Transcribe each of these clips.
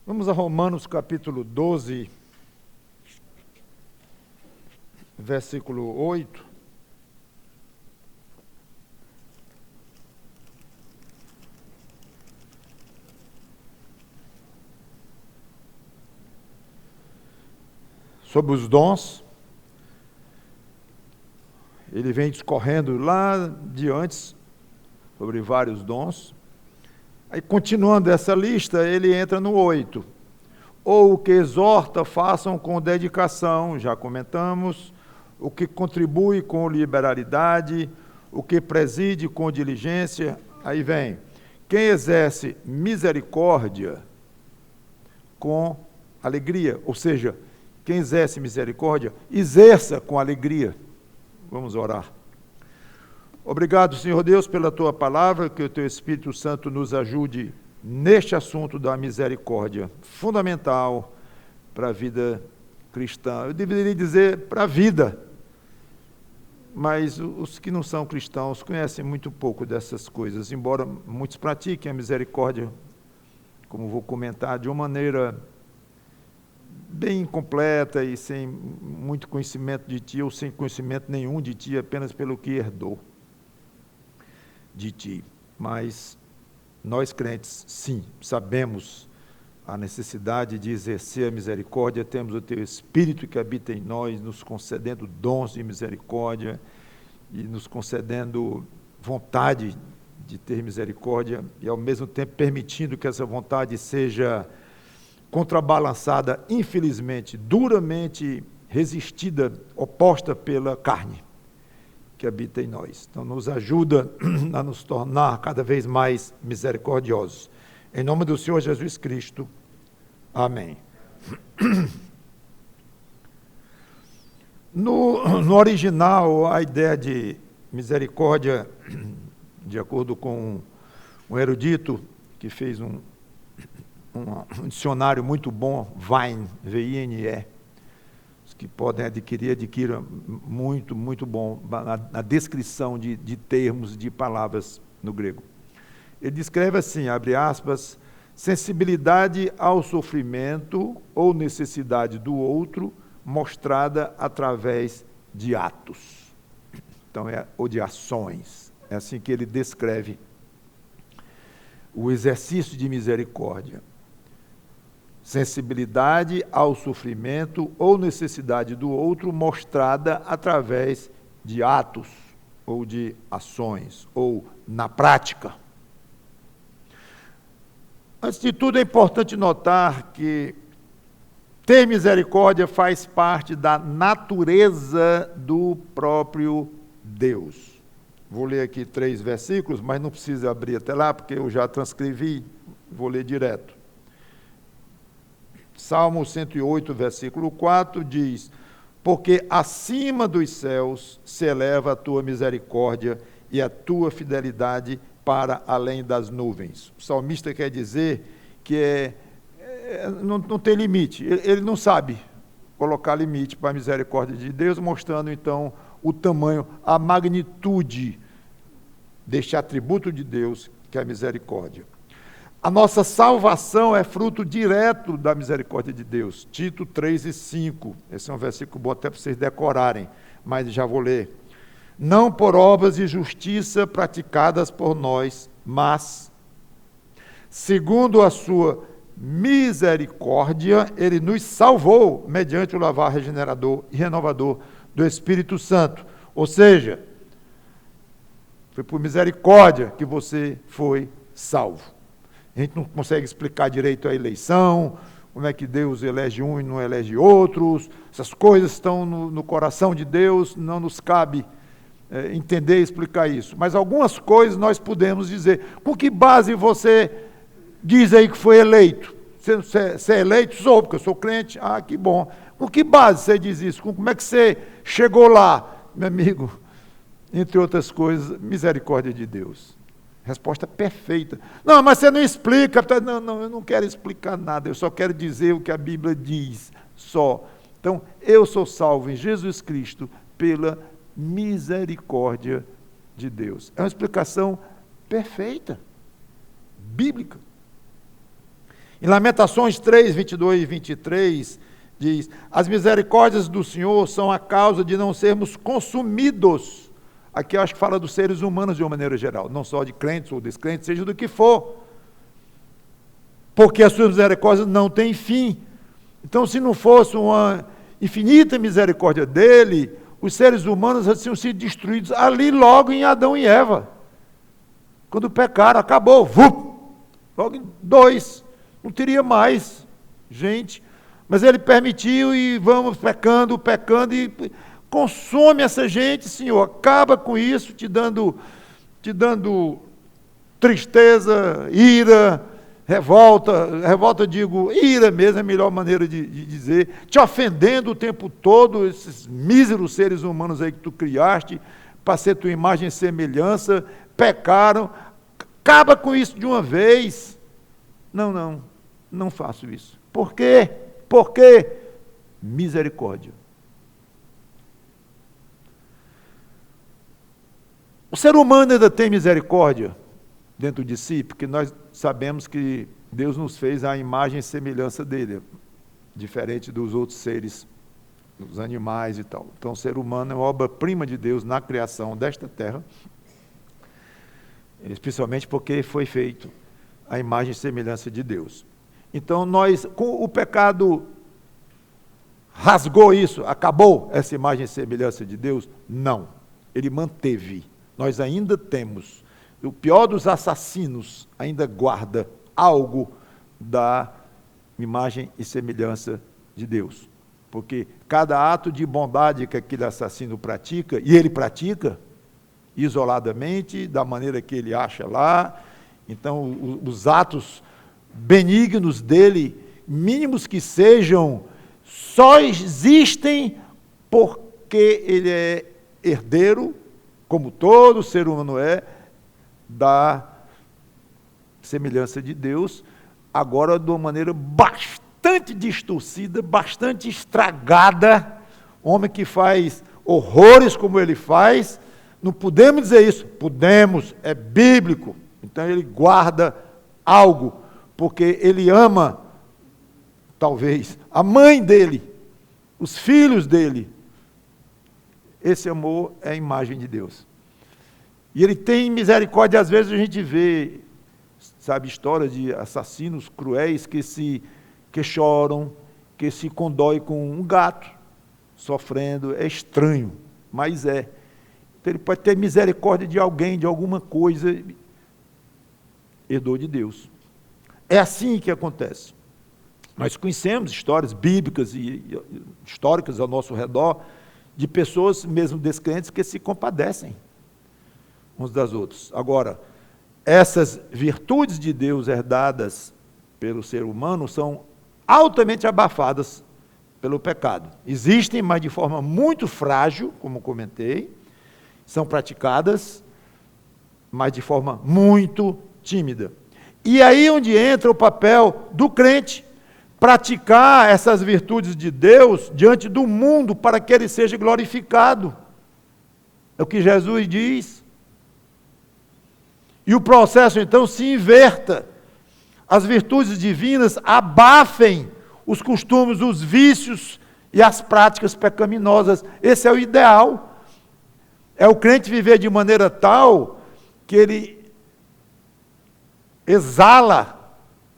Vamos a Romanos capítulo 12, versículo 8. Sobre os dons, ele vem discorrendo lá de antes sobre vários dons. Aí, continuando essa lista, ele entra no 8. Ou o que exorta, façam com dedicação, já comentamos. O que contribui com liberalidade, o que preside com diligência. Aí vem, quem exerce misericórdia com alegria, ou seja, quem exerce misericórdia, exerça com alegria. Vamos orar. Obrigado, Senhor Deus, pela Tua palavra, que o Teu Espírito Santo nos ajude neste assunto da misericórdia, fundamental para a vida cristã. Eu deveria dizer para a vida, mas os que não são cristãos conhecem muito pouco dessas coisas, embora muitos pratiquem a misericórdia, como vou comentar, de uma maneira bem incompleta e sem muito conhecimento de Ti, ou sem conhecimento nenhum de Ti, apenas pelo que herdou de Ti. Mas nós crentes, sim, sabemos a necessidade de exercer a misericórdia, temos o Teu Espírito que habita em nós, nos concedendo dons de misericórdia e nos concedendo vontade de ter misericórdia e ao mesmo tempo permitindo que essa vontade seja contrabalançada, infelizmente, duramente resistida, oposta pela carne que habita em nós. Então, nos ajuda a nos tornar cada vez mais misericordiosos. Em nome do Senhor Jesus Cristo. Amém. No original, a ideia de misericórdia, de acordo com um erudito que fez um dicionário muito bom, Vine, V-I-N-E, os que podem adquirir, adquiram, muito bom, na descrição de termos, de palavras no grego. Ele descreve assim, abre aspas, sensibilidade ao sofrimento ou necessidade do outro, mostrada através de atos. Então, ou de ações. É assim que ele descreve o exercício de misericórdia. Sensibilidade ao sofrimento ou necessidade do outro mostrada através de atos ou de ações ou na prática. Antes de tudo, é importante notar que ter misericórdia faz parte da natureza do próprio Deus. Vou ler aqui 3 versículos, mas não precisa abrir até lá, porque eu já transcrevi, vou ler direto. Salmo 108, versículo 4, diz, porque acima dos céus se eleva a tua misericórdia e a tua fidelidade para além das nuvens. O salmista quer dizer que não tem limite, ele não sabe colocar limite para a misericórdia de Deus, mostrando então o tamanho, a magnitude deste atributo de Deus, que é a misericórdia. A nossa salvação é fruto direto da misericórdia de Deus. Tito 3 e 5. Esse é um versículo bom até para vocês decorarem, mas já vou ler. Não por obras de justiça praticadas por nós, mas, segundo a sua misericórdia, ele nos salvou mediante o lavar regenerador e renovador do Espírito Santo. Ou seja, foi por misericórdia que você foi salvo. A gente não consegue explicar direito a eleição, como é que Deus elege um e não elege outros, essas coisas estão no coração de Deus, não nos cabe entender e explicar isso. Mas algumas coisas nós podemos dizer. Com que base você diz aí que foi eleito? Você é eleito? Sou, porque eu sou crente. Ah, que bom. Com que base você diz isso? Como é que você chegou lá, meu amigo? Entre outras coisas, misericórdia de Deus. Resposta perfeita. Não, mas você não explica. Não, eu não quero explicar nada. Eu só quero dizer o que a Bíblia diz. Só. Então, eu sou salvo em Jesus Cristo pela misericórdia de Deus. É uma explicação perfeita. Bíblica. Em Lamentações 3, 22 e 23, diz: as misericórdias do Senhor são a causa de não sermos consumidos. Aqui eu acho que fala dos seres humanos de uma maneira geral, não só de crentes ou descrentes, seja do que for. Porque as suas misericórdias não têm fim. Então, se não fosse uma infinita misericórdia dele, os seres humanos tinham sido destruídos ali logo em Adão e Eva. Quando pecaram, acabou. Logo em 2. Não teria mais gente. Mas ele permitiu e vamos pecando e consome essa gente, Senhor. Acaba com isso, te dando tristeza, ira, revolta digo, ira mesmo, é a melhor maneira de dizer, te ofendendo o tempo todo, esses míseros seres humanos aí que tu criaste, para ser tua imagem e semelhança, pecaram, acaba com isso de uma vez. Não faço isso. Por quê? Porque misericórdia. O ser humano ainda tem misericórdia dentro de si, porque nós sabemos que Deus nos fez à imagem e semelhança dele, diferente dos outros seres, dos animais e tal. Então, o ser humano é uma obra-prima de Deus na criação desta terra, especialmente porque foi feito à imagem e semelhança de Deus. Então, com o pecado, rasgou isso, acabou essa imagem e semelhança de Deus? Não, ele manteve. Nós ainda temos. O pior dos assassinos ainda guarda algo da imagem e semelhança de Deus. Porque cada ato de bondade que aquele assassino pratica, e ele pratica isoladamente, da maneira que ele acha lá, então os atos benignos dele, mínimos que sejam, só existem porque ele é herdeiro, como todo ser humano é, da semelhança de Deus, agora de uma maneira bastante distorcida, bastante estragada, homem que faz horrores como ele faz, não podemos dizer isso, podemos, é bíblico, então ele guarda algo, porque ele ama, talvez, a mãe dele, os filhos dele. Esse amor é a imagem de Deus. E ele tem misericórdia. Às vezes a gente vê, sabe, histórias de assassinos cruéis que choram, que se condói com um gato sofrendo. É estranho, mas é. Então ele pode ter misericórdia de alguém, de alguma coisa, herdou de Deus. É assim que acontece. Nós conhecemos histórias bíblicas e históricas ao nosso redor, de pessoas, mesmo descrentes, que se compadecem uns das outras. Agora, essas virtudes de Deus herdadas pelo ser humano são altamente abafadas pelo pecado. Existem, mas de forma muito frágil, como comentei, são praticadas, mas de forma muito tímida. E aí onde entra o papel do crente, praticar essas virtudes de Deus diante do mundo para que ele seja glorificado. É o que Jesus diz. E o processo então se inverta. As virtudes divinas abafem os costumes, os vícios e as práticas pecaminosas. Esse é o ideal. É o crente viver de maneira tal que ele exala,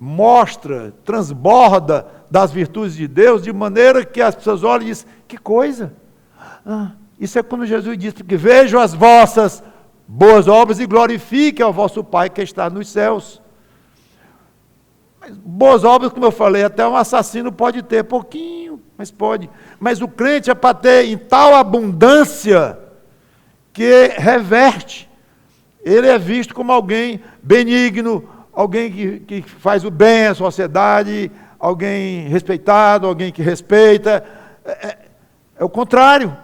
mostra, transborda das virtudes de Deus, de maneira que as pessoas olham e dizem, que coisa? Isso é quando Jesus diz, porque vejam as vossas boas obras e glorifiquem ao vosso Pai que está nos céus. Mas boas obras, como eu falei, até um assassino pode ter, pouquinho, mas pode. Mas o crente é para ter em tal abundância que reverte. Ele é visto como alguém benigno, alguém que faz o bem à sociedade, alguém respeitado, alguém que respeita. É o contrário.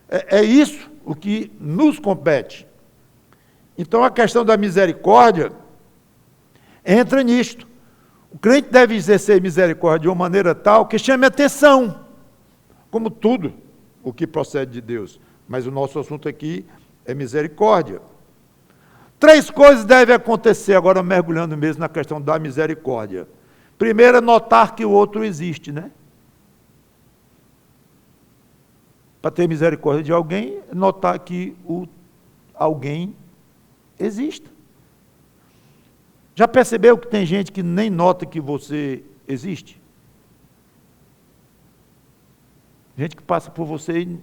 É isso o que nos compete. Então a questão da misericórdia entra nisto. O crente deve exercer misericórdia de uma maneira tal que chame atenção, como tudo o que procede de Deus. Mas o nosso assunto aqui é misericórdia. 3 coisas devem acontecer, agora mergulhando mesmo na questão da misericórdia. Primeiro é notar que o outro existe, né? Para ter misericórdia de alguém, é notar que alguém existe. Já percebeu que tem gente que nem nota que você existe? Gente que passa por você e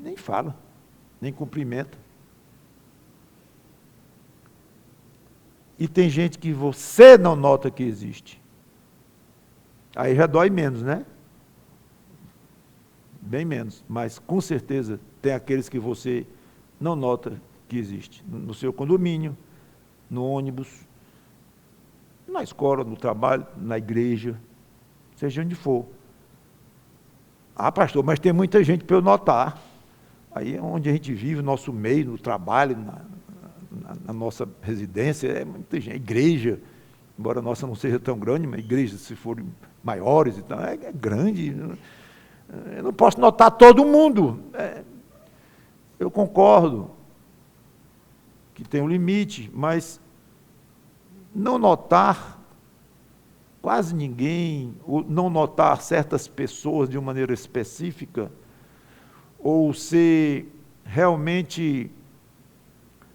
nem fala, nem cumprimenta. E tem gente que você não nota que existe. Aí já dói menos, né? Bem menos. Mas com certeza tem aqueles que você não nota que existe. No seu condomínio, no ônibus, na escola, no trabalho, na igreja, seja onde for. Ah, pastor, mas tem muita gente para eu notar. Aí é onde a gente vive, no nosso meio, no trabalho, na nossa residência, é muita gente. A igreja, embora a nossa não seja tão grande, mas a igreja, se forem maiores, então, é grande. Eu não posso notar todo mundo. Eu concordo que tem um limite, mas não notar quase ninguém, ou não notar certas pessoas de uma maneira específica, ou ser realmente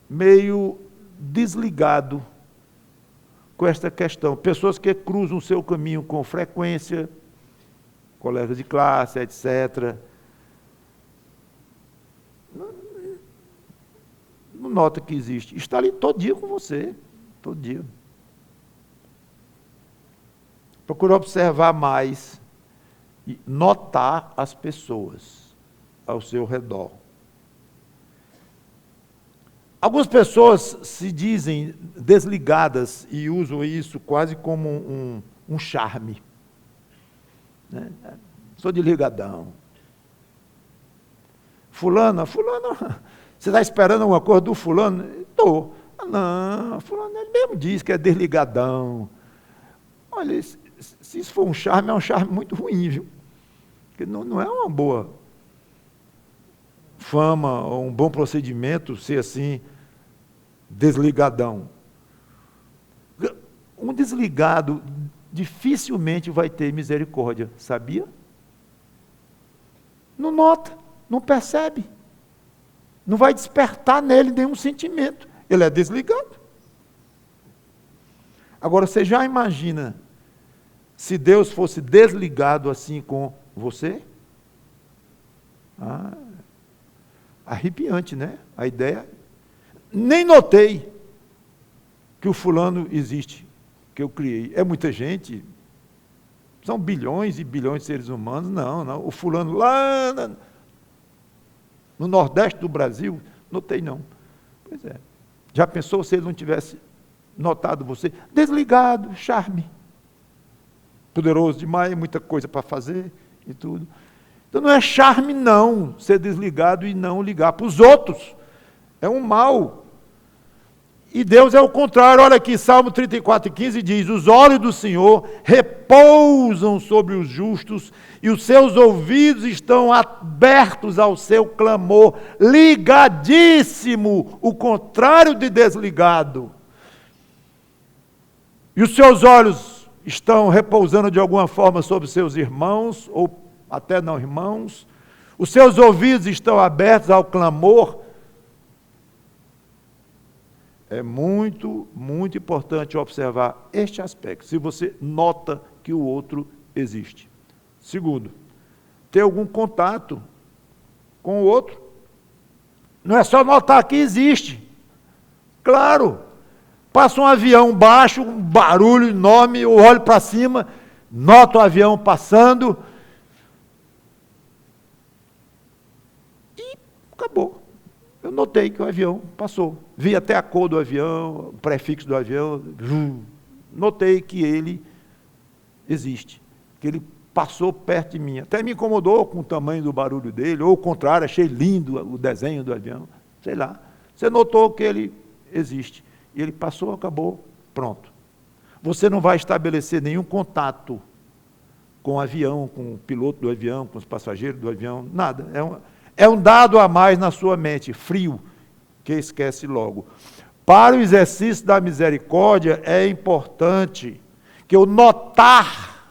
meio desligado com esta questão. Pessoas que cruzam o seu caminho com frequência, colegas de classe, etc. Não nota que existe. Está ali todo dia com você, todo dia. Procura observar mais e notar as pessoas ao seu redor. Algumas pessoas se dizem desligadas e usam isso quase como um charme. Né? Sou desligadão. Fulano, você está esperando alguma coisa do fulano? Estou. Não, fulano, ele mesmo diz que é desligadão. Olha, se isso for um charme, é um charme muito ruim, viu? Porque não é uma boa fama ou um bom procedimento ser assim, desligadão. Um desligado dificilmente vai ter misericórdia, sabia? Não nota, não percebe. Não vai despertar nele nenhum sentimento. Ele é desligado. Agora, você já imagina se Deus fosse desligado assim com você? Arrepiante, né? A ideia. Nem notei que o fulano existe, que eu criei. É muita gente. São bilhões e bilhões de seres humanos. Não. O fulano lá no Nordeste do Brasil, notei não. Pois é. Já pensou se ele não tivesse notado você? Desligado, charme. Poderoso demais, muita coisa para fazer e tudo. Então não é charme não, ser desligado e não ligar para os outros. É um mal. E Deus é o contrário. Olha aqui, Salmo 34:15 diz: os olhos do Senhor repousam sobre os justos e os seus ouvidos estão abertos ao seu clamor, ligadíssimo, o contrário de desligado. E os seus olhos estão repousando de alguma forma sobre seus irmãos, ou até não irmãos. Os seus ouvidos estão abertos ao clamor. É muito, muito importante observar este aspecto, se você nota que o outro existe. Segundo, ter algum contato com o outro. Não é só notar que existe. Claro, passa um avião baixo, um barulho enorme, eu olho para cima, noto o avião passando e acabou. Eu notei que o avião passou. Vi até a cor do avião, o prefixo do avião. Notei que ele existe, que ele passou perto de mim. Até me incomodou com o tamanho do barulho dele, ou o contrário, achei lindo o desenho do avião. Sei lá. Você notou que ele existe. E ele passou, acabou, pronto. Você não vai estabelecer nenhum contato com o avião, com o piloto do avião, com os passageiros do avião, nada. É um dado a mais na sua mente, frio, que esquece logo. Para o exercício da misericórdia, é importante que o notar,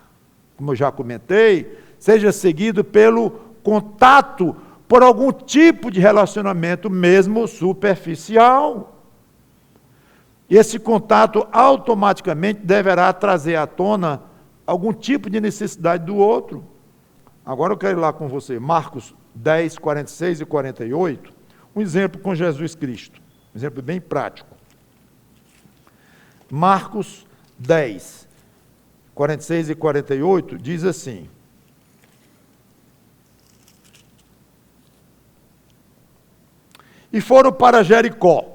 como eu já comentei, seja seguido pelo contato, por algum tipo de relacionamento, mesmo superficial. E esse contato automaticamente deverá trazer à tona algum tipo de necessidade do outro. Agora eu quero ir lá com você, Marcos 10, 46 e 48, um exemplo com Jesus Cristo, um exemplo bem prático. Marcos 10, 46 e 48 diz assim: e foram para Jericó.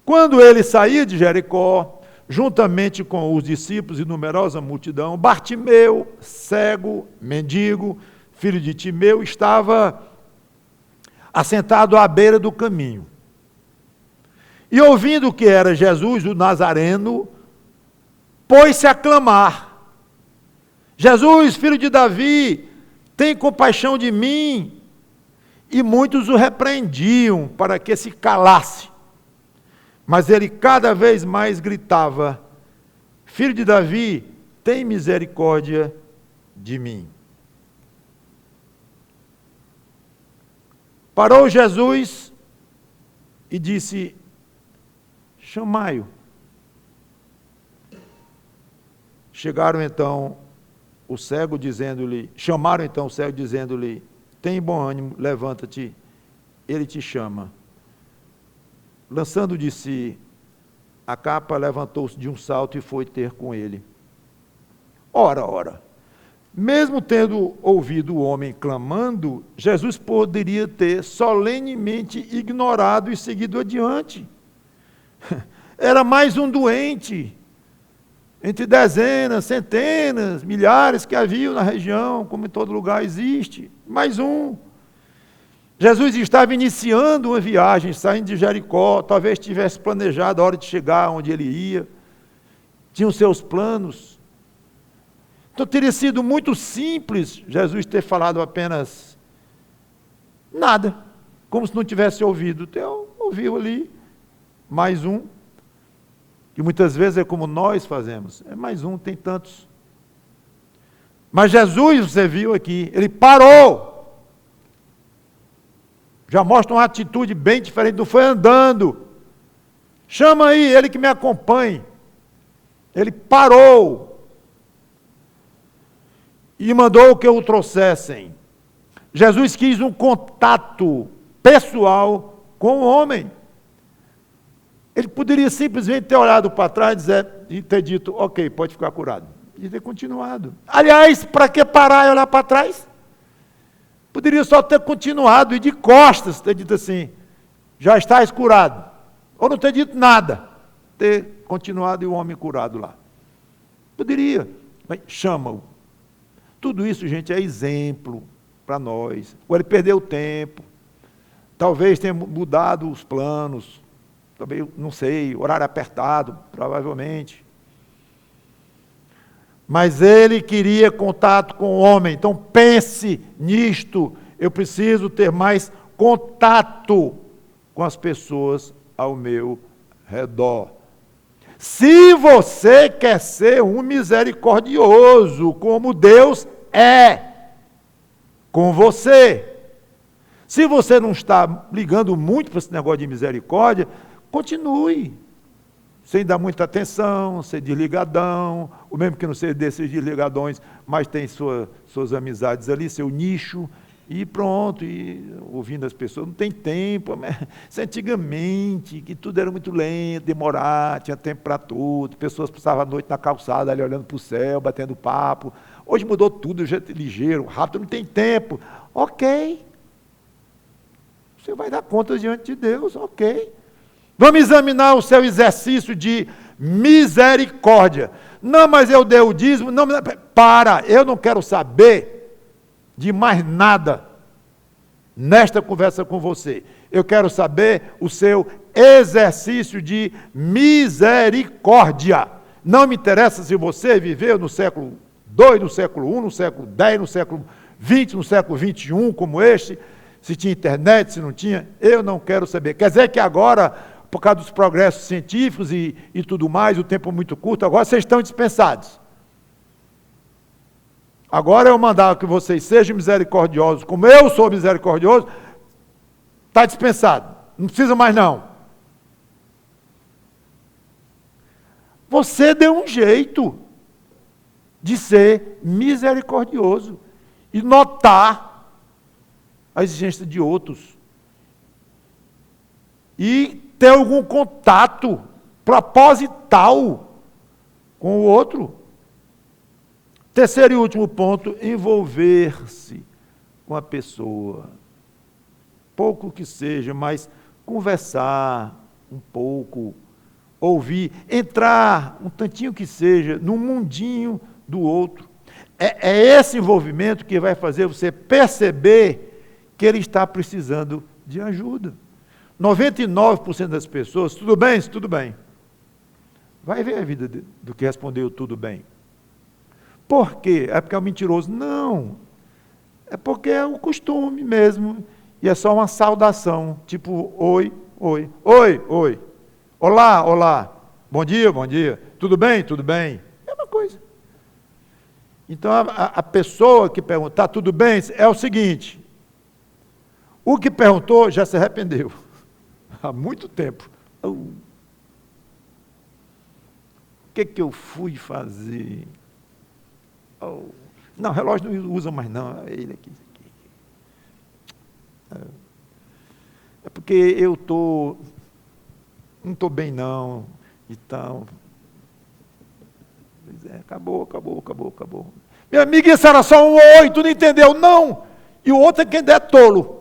Quando ele saía de Jericó, juntamente com os discípulos e numerosa multidão, Bartimeu, cego, mendigo, filho de Timeu, estava assentado à beira do caminho. E ouvindo que era Jesus, o Nazareno, pôs-se a clamar: Jesus, filho de Davi, tem compaixão de mim. E muitos o repreendiam para que se calasse. Mas ele cada vez mais gritava: Filho de Davi, tem misericórdia de mim. Parou Jesus e disse: chamai-o. Chamaram então o cego dizendo-lhe: tem bom ânimo, levanta-te, ele te chama. Lançando de si a capa, levantou-se de um salto e foi ter com ele. Ora, mesmo tendo ouvido o homem clamando, Jesus poderia ter solenemente ignorado e seguido adiante. Era mais um doente, entre dezenas, centenas, milhares que haviam na região, como em todo lugar existe, mais um. Jesus estava iniciando uma viagem, saindo de Jericó, talvez tivesse planejado a hora de chegar onde ele ia, tinha os seus planos. Então teria sido muito simples Jesus ter falado apenas nada, como se não tivesse ouvido. Então, ouviu ali, mais um, que muitas vezes é como nós fazemos, é mais um, tem tantos. Mas Jesus, você viu aqui, ele parou. Já mostra uma atitude bem diferente, não foi andando. Chama aí, ele que me acompanhe. Ele parou. E mandou que o trouxessem. Jesus quis um contato pessoal com o homem. Ele poderia simplesmente ter olhado para trás e ter dito: ok, pode ficar curado. E ter continuado. Aliás, para que parar e olhar para trás? Poderia só ter continuado e de costas ter dito assim: já estás curado. Ou não ter dito nada, ter continuado e o homem curado lá. Poderia, mas chama-o. Tudo isso, gente, é exemplo para nós. Ou ele perdeu tempo, talvez tenha mudado os planos, também, não sei, horário apertado, provavelmente. Mas ele queria contato com o homem. Então pense nisto. Eu preciso ter mais contato com as pessoas ao meu redor. Se você quer ser um misericordioso, como Deus é com você. Se você não está ligando muito para esse negócio de misericórdia, continue. Sem dar muita atenção, ser desligadão, o mesmo que não seja desses desligadões, mas tem suas amizades ali, seu nicho, e pronto, e ouvindo as pessoas, não tem tempo. Isso antigamente, que tudo era muito lento, demorar, tinha tempo para tudo, pessoas passavam a noite na calçada ali olhando para o céu, batendo papo. Hoje mudou tudo, jeito ligeiro, rápido, não tem tempo. Ok, você vai dar conta diante de Deus, ok. Vamos examinar o seu exercício de misericórdia. Não, mas eu dei o dízimo. Não, eu não quero saber de mais nada nesta conversa com você. Eu quero saber o seu exercício de misericórdia. Não me interessa se você viveu no século II, no século I, no século X, no século XX, no século XXI, como este, se tinha internet, se não tinha, eu não quero saber. Quer dizer que agora, por causa dos progressos científicos e tudo mais, o tempo muito curto, agora vocês estão dispensados. Agora eu mandar que vocês sejam misericordiosos, como eu sou misericordioso, está dispensado. Não precisa mais não. Você deu um jeito de ser misericordioso e notar a exigência de outros. E ter algum contato proposital com o outro. Terceiro e último ponto, envolver-se com a pessoa. Pouco que seja, mas conversar um pouco, ouvir, entrar um tantinho que seja no mundinho do outro. É esse envolvimento que vai fazer você perceber que ele está precisando de ajuda. 99% das pessoas, tudo bem? Tudo bem. Vai ver a vida do que respondeu tudo bem. Por quê? É porque é um mentiroso? Não. É porque é o costume mesmo. E é só uma saudação, tipo, oi, oi, oi, oi. Olá, olá. Bom dia, bom dia. Tudo bem? Tudo bem. É uma coisa. Então, a pessoa que pergunta, tá tudo bem? É o seguinte, o que perguntou já se arrependeu. Há muito tempo. O que eu fui fazer? Não, relógio não usa mais não. É ele aqui. É porque eu não estou bem não. Então, acabou. Meu amigo, isso era só um oi, tu não entendeu? Não. E o outro é quem der tolo.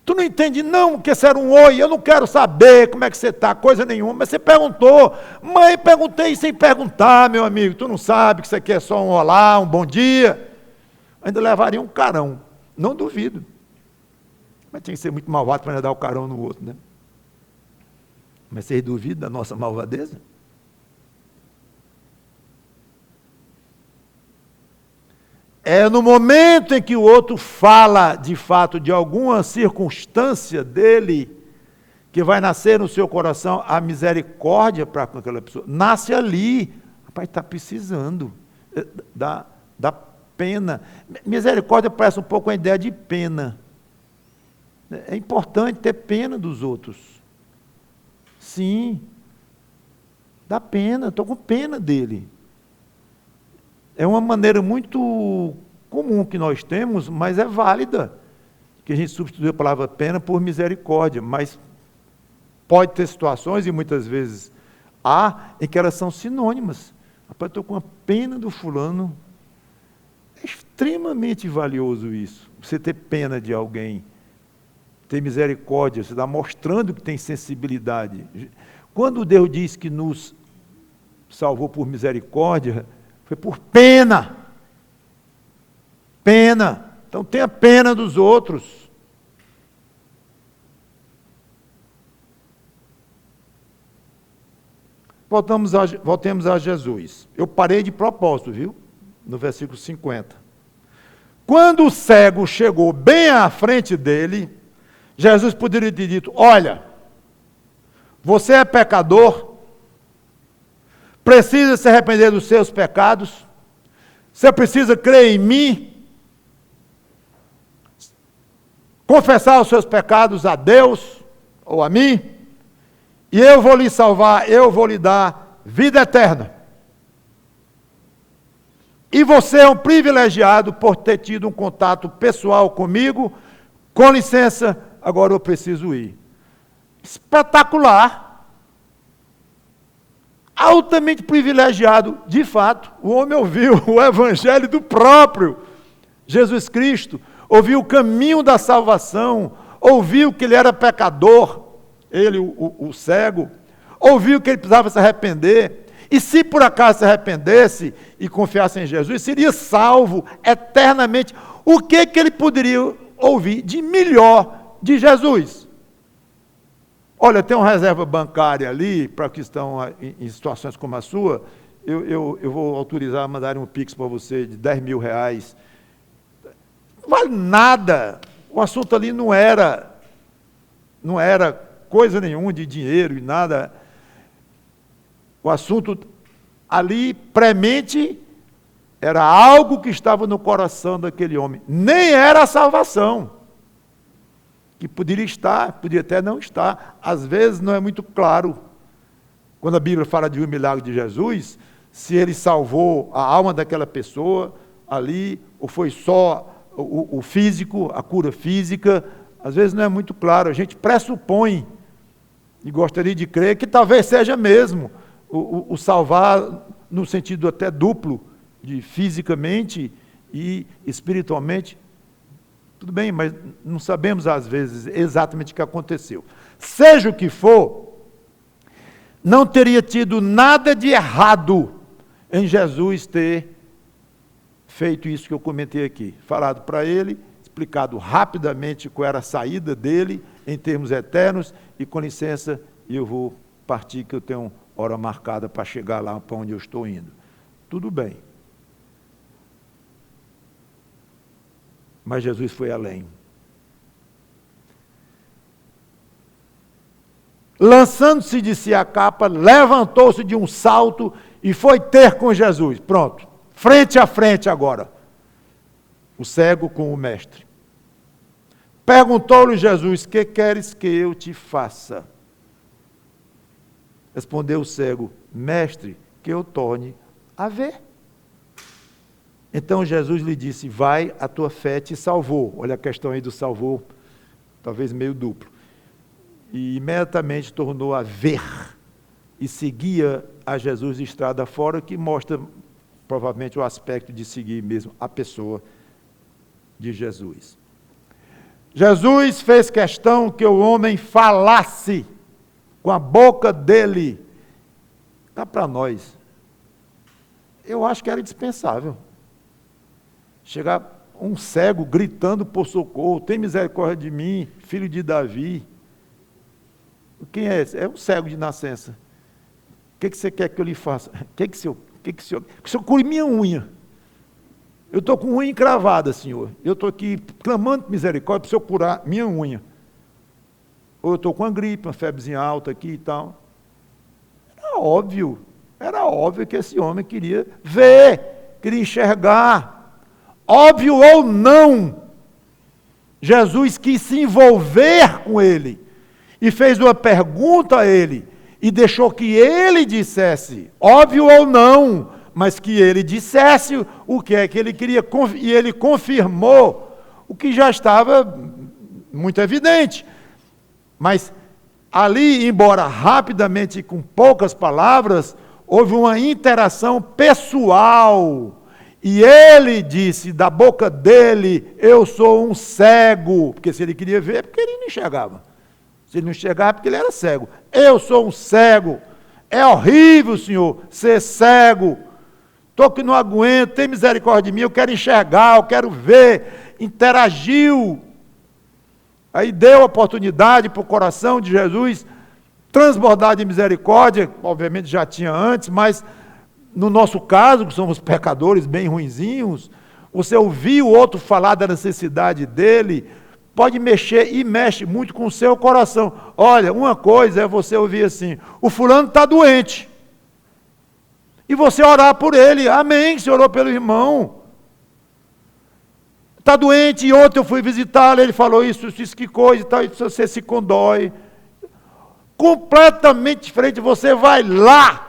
Tu não entende não que esse era um oi, eu não quero saber como é que você está, coisa nenhuma, mas você perguntou. Mãe, perguntei sem perguntar, meu amigo, tu não sabe que isso aqui é só um olá, um bom dia? Ainda levaria um carão, não duvido. Mas tinha que ser muito malvado para dar o carão no outro, né? Mas vocês duvidam da nossa malvadeza? É no momento em que o outro fala, de fato, de alguma circunstância dele, que vai nascer no seu coração a misericórdia para com aquela pessoa. Nasce ali. Rapaz, está precisando da pena. Misericórdia parece um pouco a ideia de pena. É importante ter pena dos outros. Sim. Dá pena, estou com pena dele. É uma maneira muito comum que nós temos, mas é válida, que a gente substitui a palavra pena por misericórdia, mas pode ter situações, e muitas vezes há, em que elas são sinônimas. Rapaz, estou com a pena do fulano. É extremamente valioso isso, você ter pena de alguém, ter misericórdia, você está mostrando que tem sensibilidade. Quando Deus diz que nos salvou por misericórdia, foi por pena. Pena. Então tenha pena dos outros. Voltemos a Jesus. Eu parei de propósito, viu? No versículo 50. Quando o cego chegou bem à frente dele, Jesus poderia ter dito, olha, você é pecador, precisa se arrepender dos seus pecados, você precisa crer em mim, confessar os seus pecados a Deus ou a mim, e eu vou lhe salvar, eu vou lhe dar vida eterna. E você é um privilegiado por ter tido um contato pessoal comigo, com licença, agora eu preciso ir. Espetacular. Altamente privilegiado, de fato, o homem ouviu o evangelho do próprio Jesus Cristo, ouviu o caminho da salvação, ouviu que ele era pecador, ele, o cego, ouviu que ele precisava se arrepender, e se por acaso se arrependesse e confiasse em Jesus, seria salvo eternamente. O que ele poderia ouvir de melhor de Jesus? Olha, tem uma reserva bancária ali, para que estão em situações como a sua, eu vou autorizar a mandar um Pix para você de R$10.000. Não vale nada. O assunto ali não era coisa nenhuma de dinheiro e nada. O assunto ali, premente, Era algo que estava no coração daquele homem. Nem era a salvação. Que poderia estar, podia até não estar. Às vezes não é muito claro. Quando a Bíblia fala de um milagre de Jesus, se ele salvou a alma daquela pessoa ali, ou foi só o físico, a cura física, às vezes não é muito claro. A gente pressupõe, e gostaria de crer, que talvez seja mesmo o salvar no sentido até duplo, de fisicamente e espiritualmente. Tudo bem, mas não sabemos às vezes exatamente o que aconteceu. Seja o que for, não teria tido nada de errado em Jesus ter feito isso que eu comentei aqui. Falado para ele, explicado rapidamente qual era a saída dele em termos eternos, e com licença, eu vou partir que eu tenho hora marcada para chegar lá para onde eu estou indo. Tudo bem. Mas Jesus foi além. Lançando-se de si a capa, levantou-se de um salto e foi ter com Jesus. Pronto, frente a frente agora. O cego com o mestre. Perguntou-lhe Jesus: que queres que eu te faça? Respondeu o cego: mestre, que eu torne a ver. Então Jesus lhe disse: vai, a tua fé te salvou. Olha a questão aí do salvou, talvez meio duplo. E imediatamente tornou a ver e seguia a Jesus de estrada fora, que mostra provavelmente o aspecto de seguir mesmo a pessoa de Jesus. Jesus fez questão que o homem falasse com a boca dele. Dá para nós. Eu acho que era indispensável. Chegar um cego gritando por socorro: tem misericórdia de mim, filho de Davi. Quem é esse? É um cego de nascença. O que você quer que eu lhe faça? Que o senhor cure minha unha. Eu estou com unha encravada, Senhor. Eu estou aqui clamando misericórdia para o Senhor curar minha unha. Ou eu estou com uma gripe, uma febrezinha alta aqui e tal. Era óbvio que esse homem queria ver, queria enxergar. Óbvio ou não, Jesus quis se envolver com ele e fez uma pergunta a ele e deixou que ele dissesse, óbvio ou não, mas que ele dissesse o que é que ele queria, e ele confirmou o que já estava muito evidente. Mas ali, embora rapidamente e com poucas palavras, houve uma interação pessoal. E ele disse, da boca dele: eu sou um cego. Porque se ele queria ver, é porque ele não enxergava. Se ele não enxergava, é porque ele era cego. Eu sou um cego. É horrível, Senhor, ser cego. Estou que não aguento, tem misericórdia de mim, eu quero enxergar, eu quero ver. Interagiu. Aí deu oportunidade para o coração de Jesus transbordar de misericórdia. Obviamente já tinha antes, mas no nosso caso, que somos pecadores bem ruinzinhos, você ouvir o outro falar da necessidade dele, pode mexer e mexe muito com o seu coração. Olha, uma coisa é você ouvir assim: o fulano está doente. E você orar por ele. Amém, você orou pelo irmão. Está doente, e ontem eu fui visitá-lo, ele falou isso, que coisa e tal, e você se condói. Completamente diferente, você vai lá,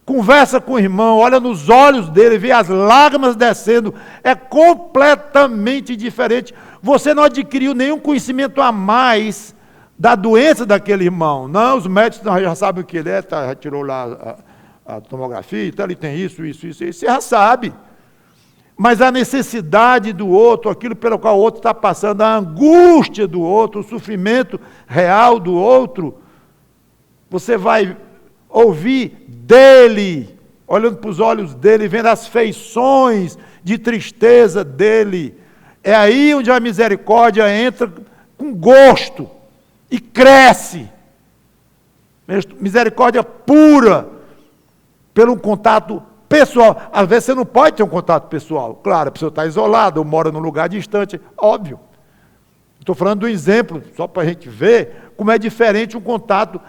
conversa com o irmão, olha nos olhos dele, vê as lágrimas descendo, é completamente diferente. Você não adquiriu nenhum conhecimento a mais da doença daquele irmão. Não, os médicos já sabem o que ele é, já tirou lá a tomografia, então ele tem isso, você já sabe. Mas a necessidade do outro, aquilo pelo qual o outro está passando, a angústia do outro, o sofrimento real do outro, você vai ouvir dele, olhando para os olhos dele, vendo as feições de tristeza dele. É aí onde a misericórdia entra com gosto e cresce. Misericórdia pura, pelo contato pessoal. Às vezes você não pode ter um contato pessoal. Claro, a pessoa está isolada ou mora num lugar distante. Óbvio. Estou falando do exemplo, só para a gente ver como é diferente um contato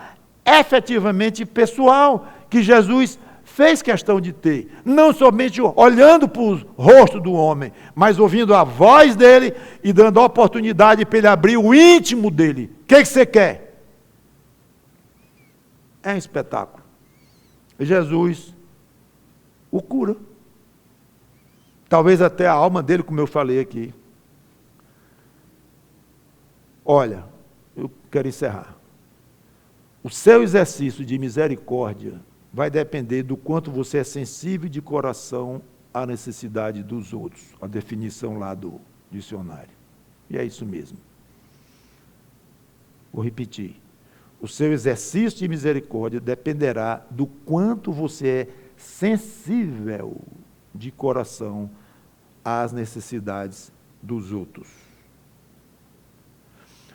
efetivamente pessoal que Jesus fez questão de ter, não somente olhando para o rosto do homem, mas ouvindo a voz dele e dando a oportunidade para ele abrir o íntimo dele. O que você quer? É um espetáculo. Jesus o cura. Talvez até a alma dele, como eu falei aqui. Olha, eu quero encerrar. O seu exercício de misericórdia vai depender do quanto você é sensível de coração à necessidade dos outros. A definição lá do dicionário. E é isso mesmo. Vou repetir. O seu exercício de misericórdia dependerá do quanto você é sensível de coração às necessidades dos outros.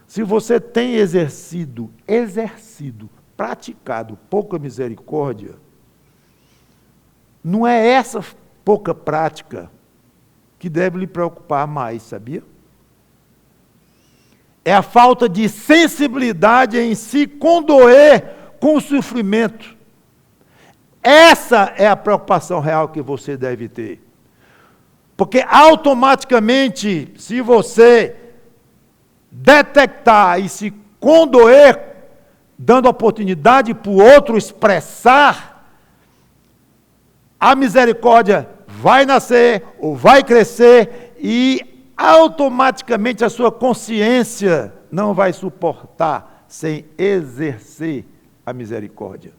Se você tem exercido, praticado pouca misericórdia, não é essa pouca prática que deve lhe preocupar mais, sabia? É a falta de sensibilidade em se condoer com o sofrimento. Essa é a preocupação real que você deve ter. Porque automaticamente, se você detectar e se condoer, dando oportunidade para o outro expressar, a misericórdia vai nascer ou vai crescer e automaticamente a sua consciência não vai suportar sem exercer a misericórdia.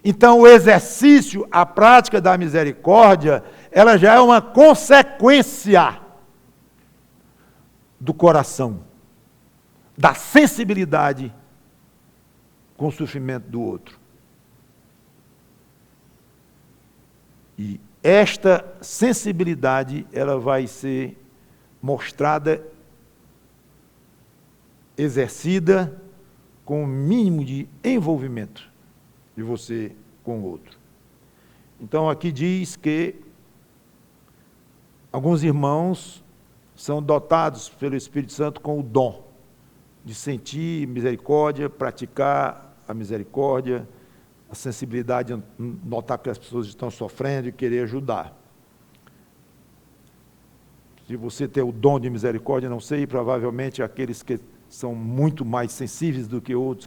Então, o exercício, a prática da misericórdia, ela já é uma consequência do coração, da sensibilidade com o sofrimento do outro. E esta sensibilidade, ela vai ser mostrada, exercida com o mínimo de envolvimento de você com o outro. Então aqui diz que alguns irmãos são dotados pelo Espírito Santo com o dom de sentir misericórdia, praticar a misericórdia, a sensibilidade de notar que as pessoas estão sofrendo e querer ajudar. Se você tem o dom de misericórdia, não sei, provavelmente aqueles que são muito mais sensíveis do que outros,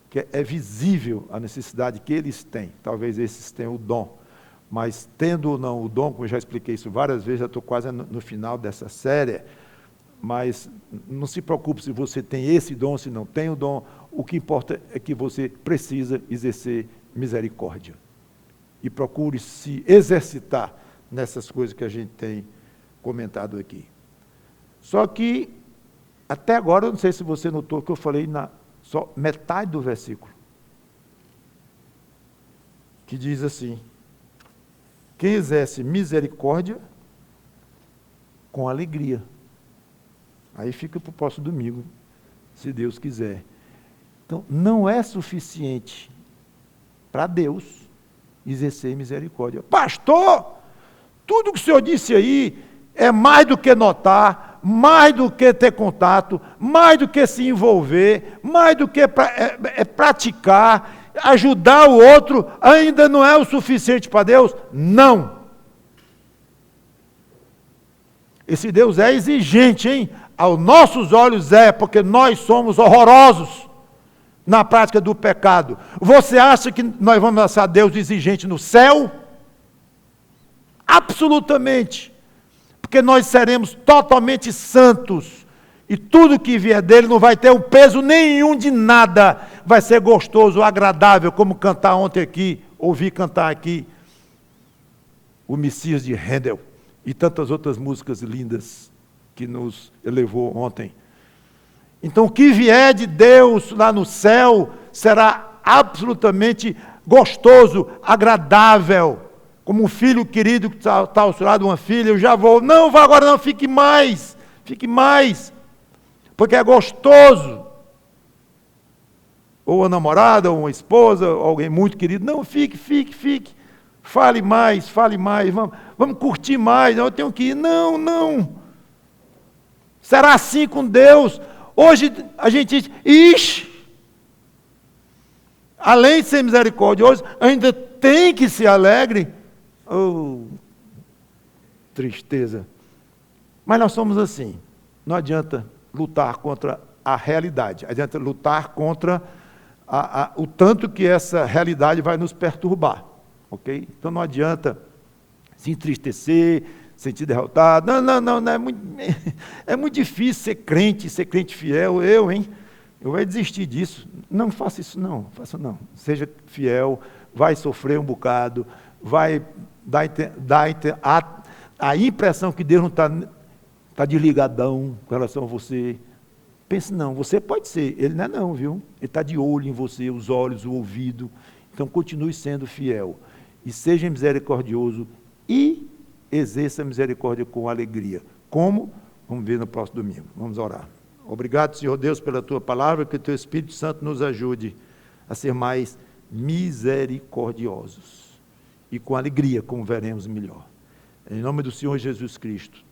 que é visível a necessidade que eles têm. Talvez esses tenham o dom. Mas tendo ou não o dom, como eu já expliquei isso várias vezes, já estou quase no final dessa série, mas não se preocupe se você tem esse dom, se não tem o dom. O que importa é que você precisa exercer misericórdia. E procure se exercitar nessas coisas que a gente tem comentado aqui. Só que, até agora, eu não sei se você notou que eu falei só metade do versículo, que diz assim: quem exerce misericórdia com alegria. Aí fica para o próximo domingo, se Deus quiser. Então, não é suficiente para Deus exercer misericórdia. Pastor, tudo que o senhor disse aí é mais do que notar, mais do que ter contato, mais do que se envolver, mais do que praticar, ajudar o outro, ainda não é o suficiente para Deus? Não. Esse Deus é exigente, hein? Aos nossos olhos porque nós somos horrorosos na prática do pecado. Você acha que nós vamos achar Deus exigente no céu? Absolutamente. Porque nós seremos totalmente santos. E tudo que vier dele não vai ter um peso nenhum de nada. Vai ser gostoso, agradável, como cantar ontem aqui, ouvi cantar aqui o Messias de Handel e tantas outras músicas lindas que nos elevou ontem. Então, o que vier de Deus lá no céu será absolutamente gostoso, agradável, como um filho querido que está ao seu lado, uma filha, eu já vou, não vá agora não, fique mais, porque é gostoso. Ou a namorada, ou uma esposa, ou alguém muito querido, não, fique, fale mais, vamos curtir mais, eu tenho que ir, não. Será assim com Deus? Hoje a gente diz, além de ser misericordioso, ainda tem que ser alegre. Oh, tristeza. Mas nós somos assim. Não adianta lutar contra a realidade. Adianta lutar contra o tanto que essa realidade vai nos perturbar. Ok? Então não adianta se entristecer, sentir derrotado. Não é muito difícil ser crente fiel. Eu vou desistir disso. Não faça isso não, faça não. Seja fiel, vai sofrer um bocado, vai dar a impressão que Deus não está desligadão com relação a você. Pense não, você pode ser, ele não é não, viu? Ele está de olho em você, os olhos, o ouvido. Então continue sendo fiel. E seja misericordioso e exerça a misericórdia com alegria. Como? Vamos ver no próximo domingo. Vamos orar. Obrigado, Senhor Deus, pela Tua palavra, que o Teu Espírito Santo nos ajude a ser mais misericordiosos. E com alegria, como veremos melhor. Em nome do Senhor Jesus Cristo.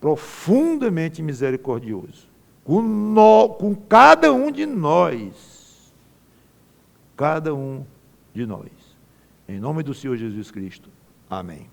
Profundamente misericordioso. Com cada um de nós. Cada um de nós. Em nome do Senhor Jesus Cristo. Amém.